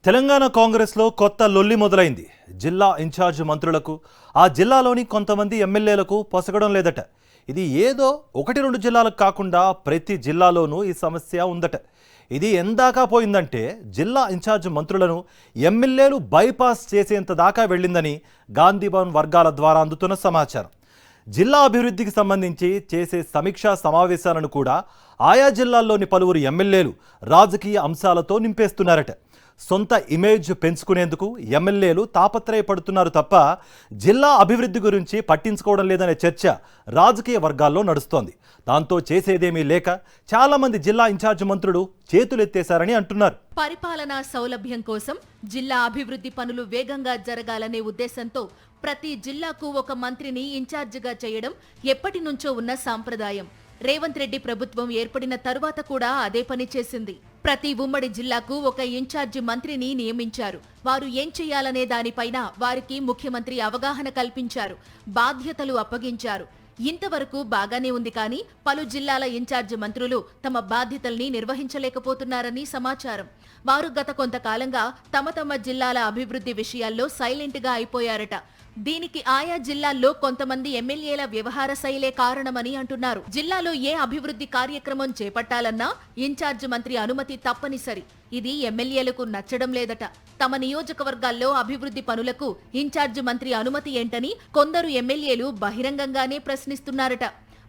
తెలంగాణ కాంగ్రెస్లో కొత్త లొల్లి మొదలైంది. జిల్లా ఇన్ఛార్జ్ మంత్రులకు ఆ జిల్లాలోని కొంతమంది ఎమ్మెల్యేలకు పొసగడం లేదట. ఇది ఏదో ఒకటి రెండు జిల్లాలకు కాకుండా ప్రతి జిల్లాలోనూ ఈ సమస్య ఉందట. ఇది ఎందాకా పోయిందంటే జిల్లా ఇన్ఛార్జ్ మంత్రులను ఎమ్మెల్యేలు బైపాస్ చేసేంత దాకా వెళ్ళిందని గాంధీభవన్ వర్గాల ద్వారా అందుతున్న సమాచారం. జిల్లా అభివృద్ధికి సంబంధించి చేసే సమీక్షా సమావేశాలను కూడా ఆయా జిల్లాల్లోని పలువురు ఎమ్మెల్యేలు రాజకీయ అంశాలతో నింపేస్తున్నారట. సొంత ఇమేజ్ పెంచుకునేందుకు ఎమ్మెల్యేలు తాపత్రయపడుతున్నారు తప్ప జిల్లా అభివృద్ధి గురించి పట్టించుకోవడం లేదనే చర్చ రాజకీయ వర్గాల్లో నడుస్తోంది. దాంతో చేసేదేమీ లేక చాలామంది జిల్లా ఇన్ఛార్జ్ మంత్రులు చేతులెత్తేశారని అంటున్నారు. పరిపాలనా సౌలభ్యం కోసం జిల్లా అభివృద్ధి పనులు వేగంగా జరగాలనే ఉద్దేశంతో ప్రతి జిల్లాకు ఒక మంత్రిని ఇన్ఛార్జిగా చేయడం ఎప్పటి నుంచో ఉన్న సాంప్రదాయం. రేవంత్ రెడ్డి ప్రభుత్వం ఏర్పడిన తరువాత కూడా అదే పని చేసింది. ప్రతి ఉమ్మడి జిల్లాకు ఒక ఇన్ఛార్జి మంత్రిని నియమించారు. వారు ఏం చేయాలనే దానిపైన వారికి ముఖ్యమంత్రి అవగాహన కల్పించారు, బాధ్యతలు అప్పగించారు. ఇంతవరకు బాగానే ఉంది, కానీ పలు జిల్లాల ఇన్ఛార్జి మంత్రులు తమ బాధ్యతల్ని నిర్వహించలేకపోతున్నారని సమాచారం. వారు గత కొంతకాలంగా తమ జిల్లాల అభివృద్ధి విషయాల్లో సైలెంట్గా అయిపోయారట. దీనికి ఆయా జిల్లాల్లో కొంతమంది ఎమ్మెల్యేల వ్యవహార శైలే కారణమని అంటున్నారు. జిల్లాలో ఏ అభివృద్ధి కార్యక్రమం చేపట్టాలన్నా ఇన్ఛార్జ్ మంత్రి అనుమతి తప్పనిసరి. ఇది ఎమ్మెల్యేలకు నచ్చడం లేదట. తమ నియోజకవర్గాల్లో అభివృద్ధి పనులకు ఇన్ఛార్జ్ మంత్రి అనుమతి ఏంటని కొందరు ఎమ్మెల్యేలు బహిరంగంగానే ప్రశ్నిస్తున్నారట.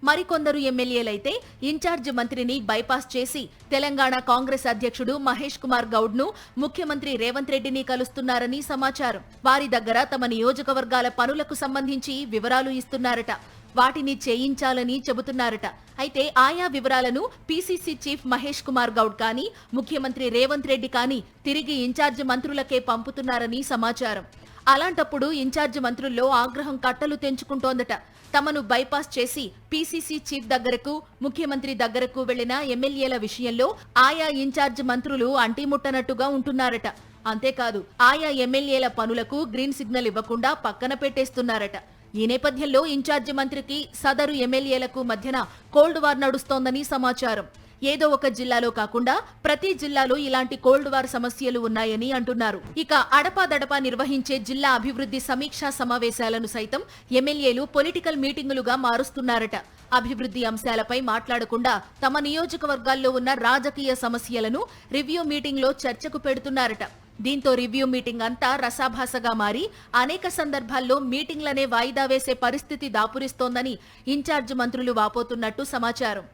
మరికొందరు ఎమ్మెల్యేలైతే ఇన్ఛార్జ్ మంత్రిని బైపాస్ చేసి తెలంగాణ కాంగ్రెస్ అధ్యక్షుడు మహేష్ కుమార్ గౌడ్ ను ముఖ్యమంత్రి రేవంత్ రెడ్డిని కలుస్తున్నారని సమాచారం. వారి దగ్గర తమ నియోజకవర్గాల పనులకు సంబంధించి వివరాలు ఇస్తున్నారట. వాటిని చేయించాలని చెబుతున్నారట. అయితే ఆయా వివరాలను పీసీసీ చీఫ్ మహేష్ కుమార్ గౌడ్ కానీ ముఖ్యమంత్రి రేవంత్ రెడ్డి కానీ తిరిగి ఇన్ఛార్జ్ మంత్రులకే పంపుతున్నారని సమాచారం. అలాంటప్పుడు ఇన్ఛార్జ్ మంత్రుల్లో ఆగ్రహం కట్టలు తెంచుకుంటోందట. తమను బైపాస్ చేసి పీసీసీ చీఫ్ దగ్గరకు, ముఖ్యమంత్రి దగ్గరకు వెళ్లిన ఎమ్మెల్యేల విషయంలో ఆయా ఇన్ఛార్జ్ మంత్రులు అంటిముట్టనట్టుగా ఉంటున్నారట. అంతేకాదు, ఆయా ఎమ్మెల్యేల పనులకు గ్రీన్ సిగ్నల్ ఇవ్వకుండా పక్కన పెట్టేస్తున్నారట. ఈ నేపథ్యంలో ఇన్ఛార్జి మంత్రికి సదరు ఎమ్మెల్యేలకు మధ్యన కోల్డ్ వార్ నడుస్తోందని సమాచారం. ఏదో ఒక జిల్లాలో కాకుండా ప్రతి జిల్లాలో ఇలాంటి కోల్డ్ వార్ సమస్యలు ఉన్నాయని అంటున్నారు. ఇక అడపాదడపా నిర్వహించే జిల్లా అభివృద్ధి సమీక్షా సమావేశాలను సైతం ఎమ్మెల్యేలు పొలిటికల్ మీటింగులుగా మారుస్తున్నారట. అభివృద్ధి అంశాలపై మాట్లాడకుండా తమ నియోజకవర్గాల్లో ఉన్న రాజకీయ సమస్యలను రివ్యూ మీటింగ్లో చర్చకు పెడుతున్నారట. దీంతో రివ్యూ మీటింగ్ అంతా రసాభాసగా మారి అనేక సందర్భాల్లో మీటింగ్లనే వాయిదా వేసే పరిస్థితి దాపురిస్తోందని ఇన్ఛార్జ్ మంత్రులు వాపోతున్నట్టు సమాచారం.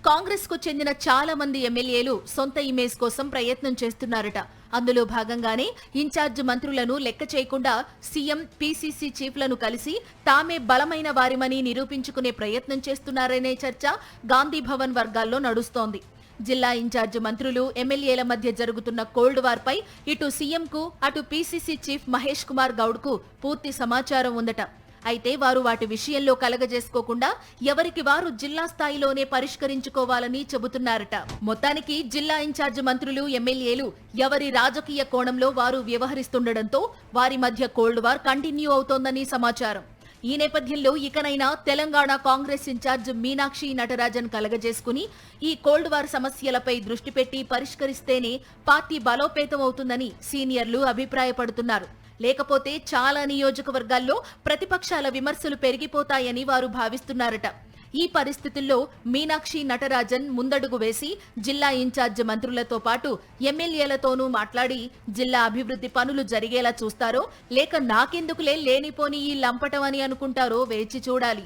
కాంగ్రెస్ కు చెందిన చాలా మంది ఎమ్మెల్యేలు సొంత ఇమేజ్ కోసం ప్రయత్నం చేస్తున్నారట. అందులో భాగంగానే ఇన్ఛార్జ్ మంత్రులను లెక్క చేయకుండా సీఎం, పీసీసీ చీఫ్లను కలిసి తామే బలమైన వారిమని నిరూపించుకునే ప్రయత్నం చేస్తున్నారనే చర్చ గాంధీభవన్ వర్గాల్లో నడుస్తోంది. జిల్లా ఇన్ఛార్జ్ మంత్రులు, ఎమ్మెల్యేల మధ్య జరుగుతున్న కోల్డ్ వార్ పై ఇటు సీఎంకు, అటు పీసీసీ చీఫ్ మహేష్ కుమార్ గౌడ్ కు పూర్తి సమాచారం ఉందట. అయితే వారు వాటి విషయంలో కలగజేసుకోకుండా ఎవరికి వారు జిల్లా స్థాయిలోనే పరిష్కరించుకోవాలని చెబుతున్నారట. మొత్తానికి జిల్లా ఇన్ఛార్జ్ మంత్రులు, ఎమ్మెల్యేలు ఎవరి రాజకీయ కోణంలో వారు వ్యవహరిస్తుండటంతో వారి మధ్య కోల్డ్ వార్ కంటిన్యూ అవుతోందని సమాచారం. ఈ నేపథ్యంలో ఇకనైనా తెలంగాణ కాంగ్రెస్ ఇన్ఛార్జ్ మీనాక్షి నటరాజన్ కలగజేసుకుని ఈ కోల్డ్ వార్ సమస్యలపై దృష్టి పెట్టి పరిష్కరిస్తేనే పార్టీ బలోపేతం అవుతుందని సీనియర్లు అభిప్రాయపడుతున్నారు. లేకపోతే చాలా నియోజకవర్గాల్లో ప్రతిపక్షాల విమర్శలు పెరిగిపోతాయని వారు భావిస్తున్నారట. ఈ పరిస్థితుల్లో మీనాక్షి నటరాజన్ ముందడుగు వేసి జిల్లా ఇన్ఛార్జ్ మంత్రులతో పాటు ఎమ్మెల్యేలతోనూ మాట్లాడి జిల్లా అభివృద్ధి పనులు జరిగేలా చూస్తారో, లేక నాకెందుకులే లేనిపోని ఈ లంపటం అని అనుకుంటారో వేచి చూడాలి.